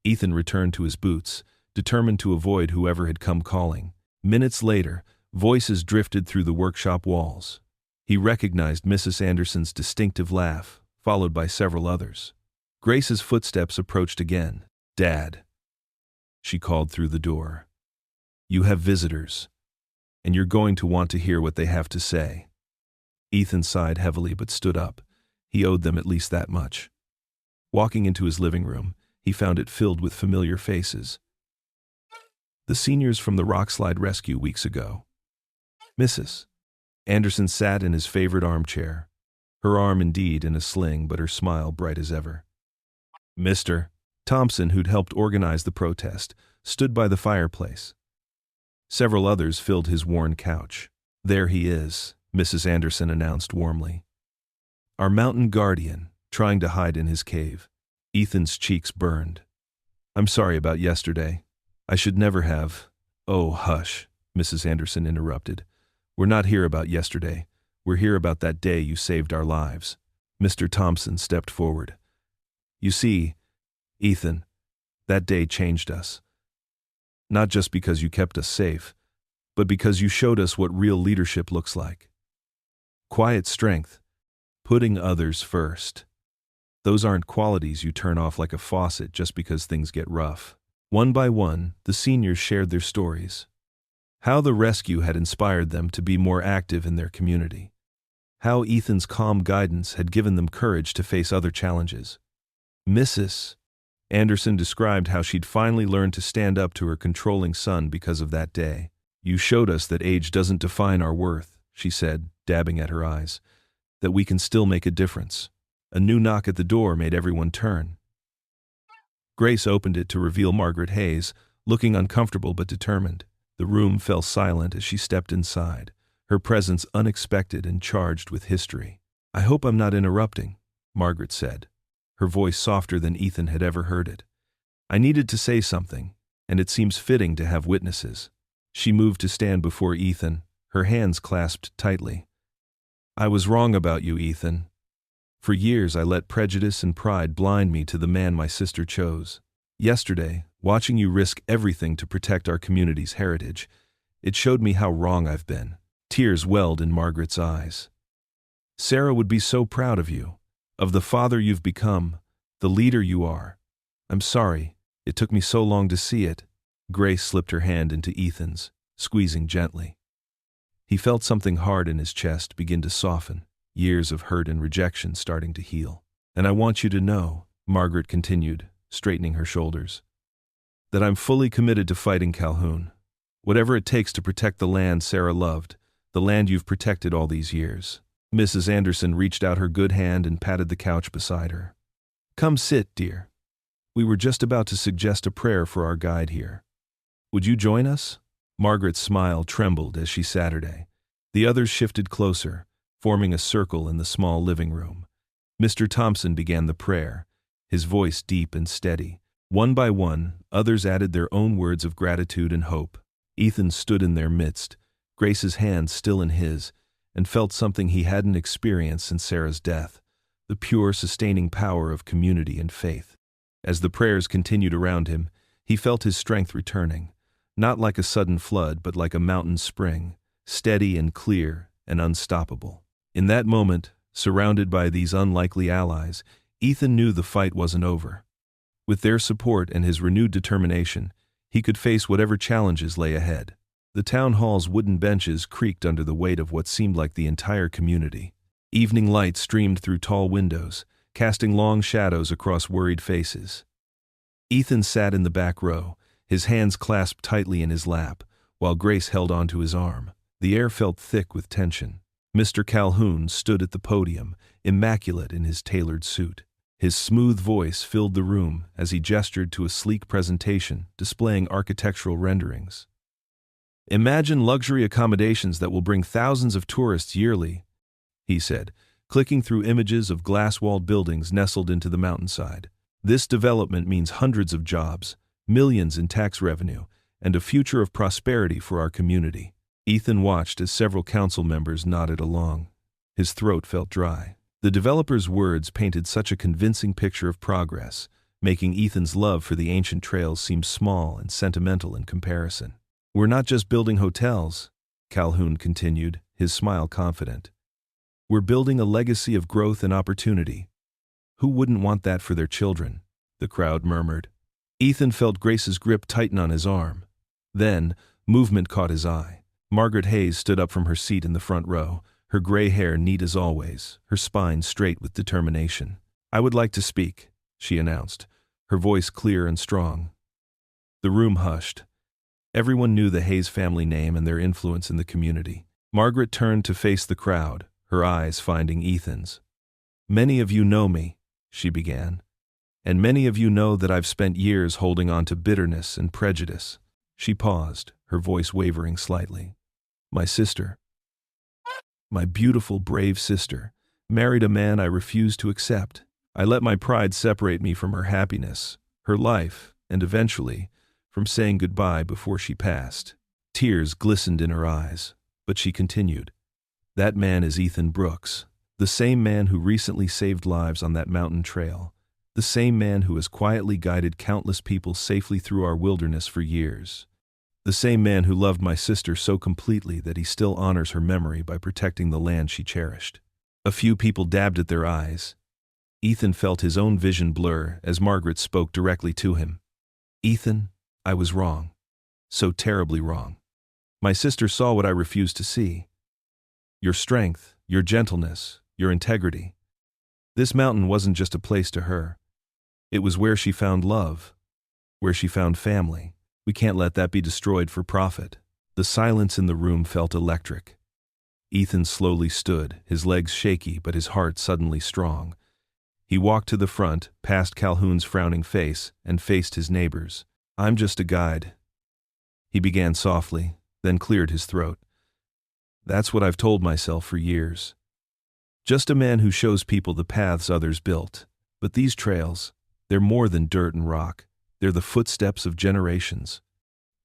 Ethan returned to his boots, determined to avoid whoever had come calling. Minutes later, voices drifted through the workshop walls. He recognized Mrs. Anderson's distinctive laugh, followed by several others. Grace's footsteps approached again. "Dad," she called through the door. "You have visitors, and you're going to want to hear what they have to say." Ethan sighed heavily but stood up. He owed them at least that much. Walking into his living room, he found it filled with familiar faces. The seniors from the rockslide rescue weeks ago. Mrs. Anderson sat in his favorite armchair, her arm indeed in a sling but her smile bright as ever. Mr. Thompson, who'd helped organize the protest, stood by the fireplace. Several others filled his worn couch. "There he is," Mrs. Anderson announced warmly. "Our mountain guardian, trying to hide in his cave." Ethan's cheeks burned. "I'm sorry about yesterday. I should never have—" "Oh, hush," Mrs. Anderson interrupted. "We're not here about yesterday. We're here about that day you saved our lives." Mr. Thompson stepped forward. "You see, Ethan, that day changed us. Not just because you kept us safe, but because you showed us what real leadership looks like. Quiet strength, putting others first. Those aren't qualities you turn off like a faucet just because things get rough." One by one, the seniors shared their stories. How the rescue had inspired them to be more active in their community. How Ethan's calm guidance had given them courage to face other challenges. Mrs. Anderson described how she'd finally learned to stand up to her controlling son because of that day. "You showed us that age doesn't define our worth," she said, dabbing at her eyes. "That we can still make a difference." A new knock at the door made everyone turn. Grace opened it to reveal Margaret Hayes, looking uncomfortable but determined. The room fell silent as she stepped inside, her presence unexpected and charged with history. "I hope I'm not interrupting," Margaret said, her voice softer than Ethan had ever heard it. "I needed to say something, and it seems fitting to have witnesses." She moved to stand before Ethan, her hands clasped tightly. "I was wrong about you, Ethan. For years I let prejudice and pride blind me to the man my sister chose. Yesterday, watching you risk everything to protect our community's heritage, it showed me how wrong I've been." Tears welled in Margaret's eyes. "Sarah would be so proud of you, of the father you've become, the leader you are. I'm sorry, it took me so long to see it." Grace slipped her hand into Ethan's, squeezing gently. He felt something hard in his chest begin to soften, years of hurt and rejection starting to heal. "And I want you to know," Margaret continued, straightening her shoulders, "that I'm fully committed to fighting Calhoun. Whatever it takes to protect the land Sarah loved, the land you've protected all these years." Mrs. Anderson reached out her good hand and patted the couch beside her. "Come sit, dear. We were just about to suggest a prayer for our guide here. Would you join us?" Margaret's smile trembled as she sat. The others shifted closer, forming a circle in the small living room. Mr. Thompson began the prayer, his voice deep and steady. One by one, others added their own words of gratitude and hope. Ethan stood in their midst, Grace's hand still in his, and felt something he hadn't experienced since Sarah's death, the pure, sustaining power of community and faith. As the prayers continued around him, he felt his strength returning, not like a sudden flood but like a mountain spring, steady and clear and unstoppable. In that moment, surrounded by these unlikely allies, Ethan knew the fight wasn't over. With their support and his renewed determination, he could face whatever challenges lay ahead. The town hall's wooden benches creaked under the weight of what seemed like the entire community. Evening light streamed through tall windows, casting long shadows across worried faces. Ethan sat in the back row, his hands clasped tightly in his lap, while Grace held onto his arm. The air felt thick with tension. Mr. Calhoun stood at the podium, immaculate in his tailored suit. His smooth voice filled the room as he gestured to a sleek presentation displaying architectural renderings. "Imagine luxury accommodations that will bring thousands of tourists yearly," he said, clicking through images of glass-walled buildings nestled into the mountainside. "This development means hundreds of jobs, millions in tax revenue, and a future of prosperity for our community." Ethan watched as several council members nodded along. His throat felt dry. The developer's words painted such a convincing picture of progress, making Ethan's love for the ancient trails seem small and sentimental in comparison. "We're not just building hotels," Calhoun continued, his smile confident. "We're building a legacy of growth and opportunity. Who wouldn't want that for their children?" the crowd murmured. Ethan felt Grace's grip tighten on his arm. Then, movement caught his eye. Margaret Hayes stood up from her seat in the front row, her gray hair neat as always, her spine straight with determination. "I would like to speak," she announced, her voice clear and strong. The room hushed. Everyone knew the Hayes family name and their influence in the community. Margaret turned to face the crowd, her eyes finding Ethan's. "Many of you know me," she began, "and many of you know that I've spent years holding on to bitterness and prejudice." She paused, her voice wavering slightly. "My sister, my beautiful, brave sister, married a man I refused to accept. I let my pride separate me from her happiness, her life, and eventually, from saying goodbye before she passed." Tears glistened in her eyes, but she continued. "That man is Ethan Brooks, the same man who recently saved lives on that mountain trail, the same man who has quietly guided countless people safely through our wilderness for years. The same man who loved my sister so completely that he still honors her memory by protecting the land she cherished." A few people dabbed at their eyes. Ethan felt his own vision blur as Margaret spoke directly to him. "Ethan, I was wrong. So terribly wrong. My sister saw what I refused to see. Your strength, your gentleness, your integrity. This mountain wasn't just a place to her. It was where she found love, where she found family. We can't let that be destroyed for profit." The silence in the room felt electric. Ethan slowly stood, his legs shaky but his heart suddenly strong. He walked to the front, past Calhoun's frowning face, and faced his neighbors. "I'm just a guide," he began softly, then cleared his throat. "That's what I've told myself for years. Just a man who shows people the paths others built. But these trails, they're more than dirt and rock. They're the footsteps of generations.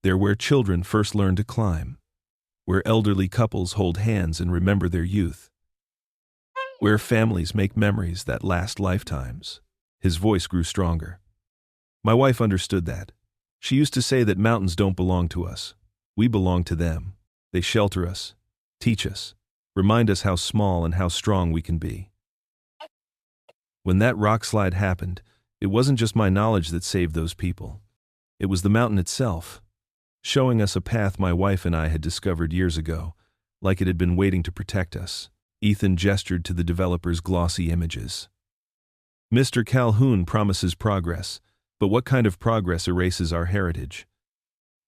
They're where children first learn to climb, where elderly couples hold hands and remember their youth, where families make memories that last lifetimes." His voice grew stronger. "My wife understood that. She used to say that mountains don't belong to us. We belong to them. They shelter us, teach us, remind us how small and how strong we can be." When that rockslide happened, it wasn't just my knowledge that saved those people. It was the mountain itself, showing us a path my wife and I had discovered years ago, like it had been waiting to protect us. Ethan gestured to the developer's glossy images. "Mr. Calhoun promises progress, but what kind of progress erases our heritage?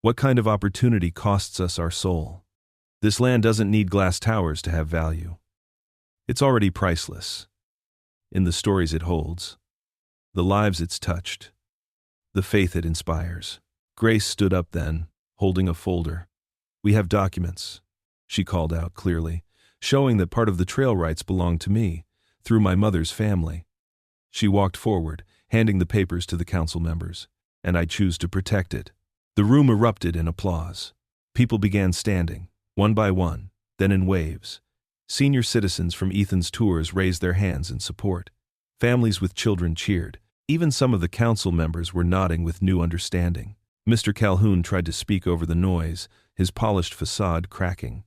What kind of opportunity costs us our soul? This land doesn't need glass towers to have value. It's already priceless. In the stories it holds, the lives it's touched, the faith it inspires." Grace stood up then, holding a folder. "We have documents. she called out clearly, showing that part of the trail rights belonged to me, through my mother's family. She walked forward, handing the papers to the council members, and I choose to protect it. The room erupted in applause. People began standing, one by one, then in waves. Senior citizens from Ethan's tours raised their hands in support. Families with children cheered. Even some of the council members were nodding with new understanding. Mr. Calhoun tried to speak over the noise, his polished facade cracking.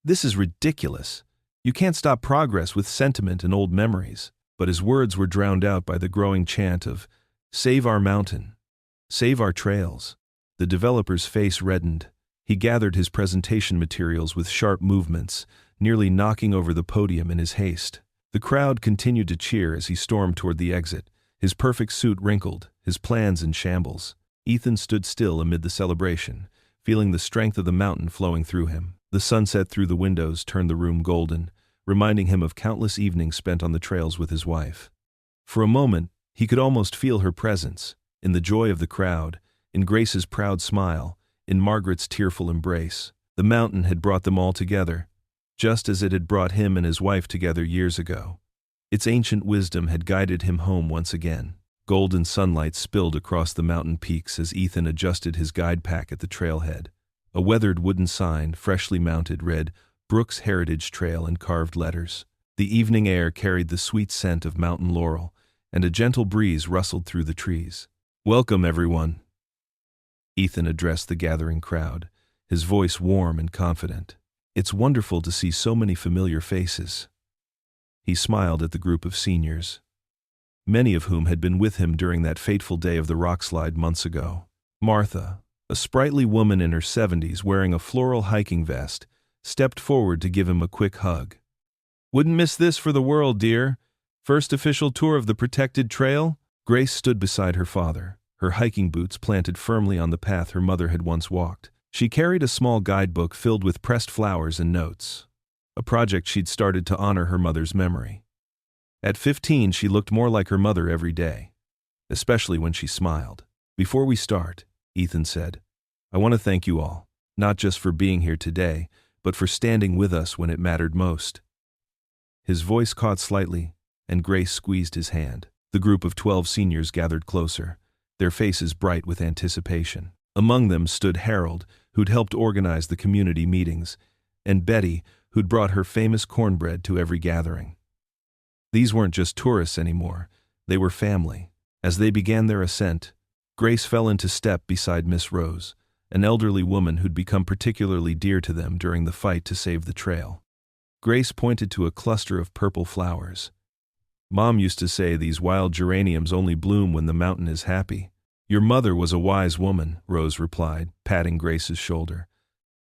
"This is ridiculous. You can't stop progress with sentiment and old memories." But his words were drowned out by the growing chant of, "Save our mountain. Save our trails." The developer's face reddened. He gathered his presentation materials with sharp movements, nearly knocking over the podium in his haste. The crowd continued to cheer as he stormed toward the exit, his perfect suit wrinkled, his plans in shambles. Ethan stood still amid the celebration, feeling the strength of the mountain flowing through him. The sunset through the windows turned the room golden, reminding him of countless evenings spent on the trails with his wife. For a moment, he could almost feel her presence, in the joy of the crowd, in Grace's proud smile, in Margaret's tearful embrace. The mountain had brought them all together, just as it had brought him and his wife together years ago. Its ancient wisdom had guided him home once again. Golden sunlight spilled across the mountain peaks as Ethan adjusted his guide pack at the trailhead. A weathered wooden sign, freshly mounted, read, "Brooks Heritage Trail" in carved letters. The evening air carried the sweet scent of mountain laurel, and a gentle breeze rustled through the trees. "Welcome, everyone," Ethan addressed the gathering crowd, his voice warm and confident. "It's wonderful to see so many familiar faces." He smiled at the group of seniors, many of whom had been with him during that fateful day of the rockslide months ago. Martha, a sprightly woman in her 70s wearing a floral hiking vest, stepped forward to give him a quick hug. "Wouldn't miss this for the world, dear. First official tour of the protected trail?" Grace stood beside her father, her hiking boots planted firmly on the path her mother had once walked. She carried a small guidebook filled with pressed flowers and notes, a project she'd started to honor her mother's memory. At 15, she looked more like her mother every day, especially when she smiled. "Before we start," Ethan said, "I want to thank you all, not just for being here today, but for standing with us when it mattered most." His voice caught slightly, and Grace squeezed his hand. The group of 12 seniors gathered closer, their faces bright with anticipation. Among them stood Harold, who'd helped organize the community meetings, and Betty, who'd brought her famous cornbread to every gathering. These weren't just tourists anymore, they were family. As they began their ascent, Grace fell into step beside Miss Rose, an elderly woman who'd become particularly dear to them during the fight to save the trail. Grace pointed to a cluster of purple flowers. "Mom used to say these wild geraniums only bloom when the mountain is happy." "Your mother was a wise woman," Rose replied, patting Grace's shoulder.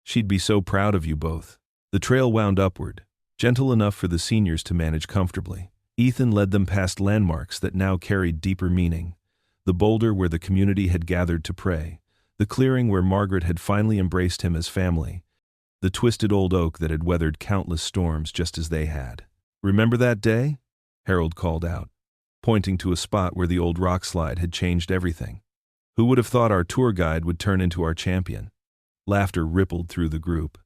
"She'd be so proud of you both." The trail wound upward, gentle enough for the seniors to manage comfortably. Ethan led them past landmarks that now carried deeper meaning. The boulder where the community had gathered to pray, the clearing where Margaret had finally embraced him as family, the twisted old oak that had weathered countless storms just as they had. "Remember that day?" Harold called out, pointing to a spot where the old rockslide had changed everything. "Who would have thought our tour guide would turn into our champion?" Laughter rippled through the group.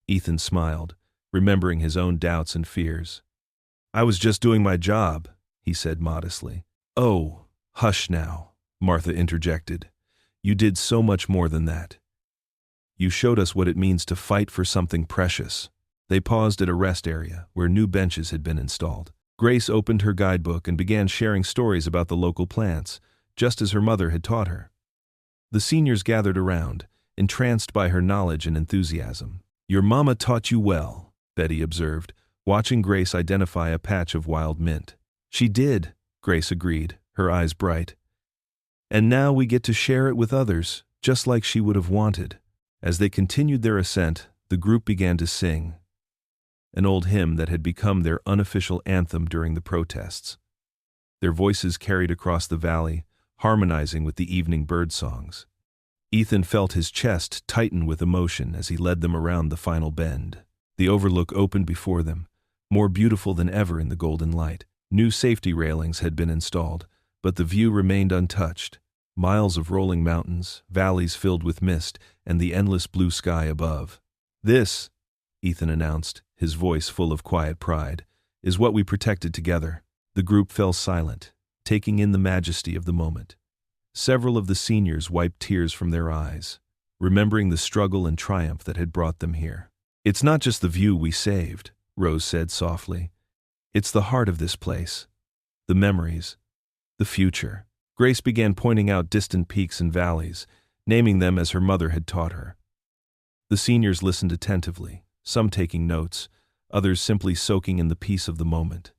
Ethan smiled, remembering his own doubts and fears. "I was just doing my job," he said modestly. "Oh, hush now," Martha interjected. "You did so much more than that. You showed us what it means to fight for something precious." They paused at a rest area where new benches had been installed. Grace opened her guidebook and began sharing stories about the local plants, just as her mother had taught her. The seniors gathered around, entranced by her knowledge and enthusiasm. "Your mama taught you well," Betty observed, watching Grace identify a patch of wild mint. "She did," Grace agreed, her eyes bright. "And now we get to share it with others, just like she would have wanted." As they continued their ascent, the group began to sing, an old hymn that had become their unofficial anthem during the protests. Their voices carried across the valley, harmonizing with the evening bird songs. Ethan felt his chest tighten with emotion as he led them around the final bend. The overlook opened before them, more beautiful than ever in the golden light. New safety railings had been installed, but the view remained untouched. Miles of rolling mountains, valleys filled with mist, and the endless blue sky above. "This," Ethan announced, his voice full of quiet pride, is what we protected together. The group fell silent, taking in the majesty of the moment. Several of the seniors wiped tears from their eyes, remembering the struggle and triumph that had brought them here. It's not just the view we saved, Rose said softly. It's the heart of this place. The memories. The future. Grace began pointing out distant peaks and valleys, naming them as her mother had taught her. The seniors listened attentively, some taking notes, others simply soaking in the peace of the moment.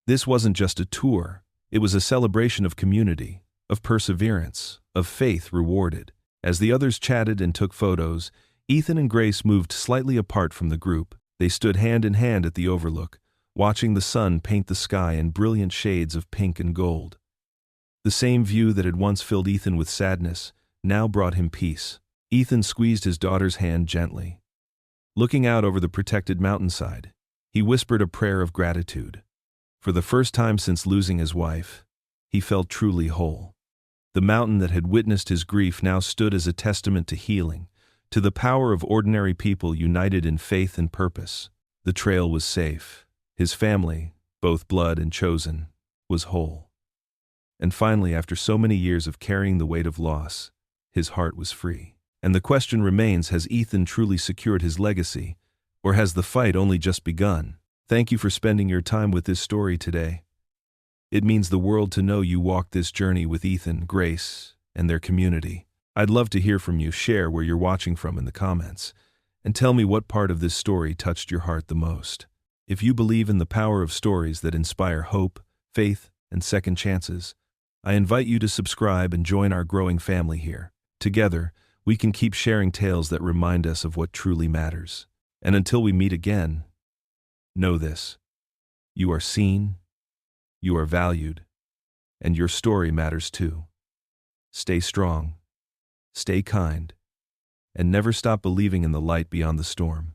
This wasn't just a tour, it was a celebration of community, of perseverance, of faith rewarded. As the others chatted and took photos, Ethan and Grace moved slightly apart from the group. They stood hand in hand at the overlook, watching the sun paint the sky in brilliant shades of pink and gold. The same view that had once filled Ethan with sadness now brought him peace. Ethan squeezed his daughter's hand gently. Looking out over the protected mountainside, he whispered a prayer of gratitude. For the first time since losing his wife, he felt truly whole. The mountain that had witnessed his grief now stood as a testament to healing, to the power of ordinary people united in faith and purpose. The trail was safe. His family, both blood and chosen, was whole. And finally, after so many years of carrying the weight of loss, his heart was free. And the question remains, has Ethan truly secured his legacy, or has the fight only just begun? Thank you for spending your time with this story today. It means the world to know you walked this journey with Ethan, Grace, and their community. I'd love to hear from you. Share where you're watching from in the comments, and tell me what part of this story touched your heart the most. If you believe in the power of stories that inspire hope, faith, and second chances, I invite you to subscribe and join our growing family here. Together, we can keep sharing tales that remind us of what truly matters. And until we meet again, know this: you are seen, you are valued, and your story matters too. Stay strong, stay kind, and never stop believing in the light beyond the storm.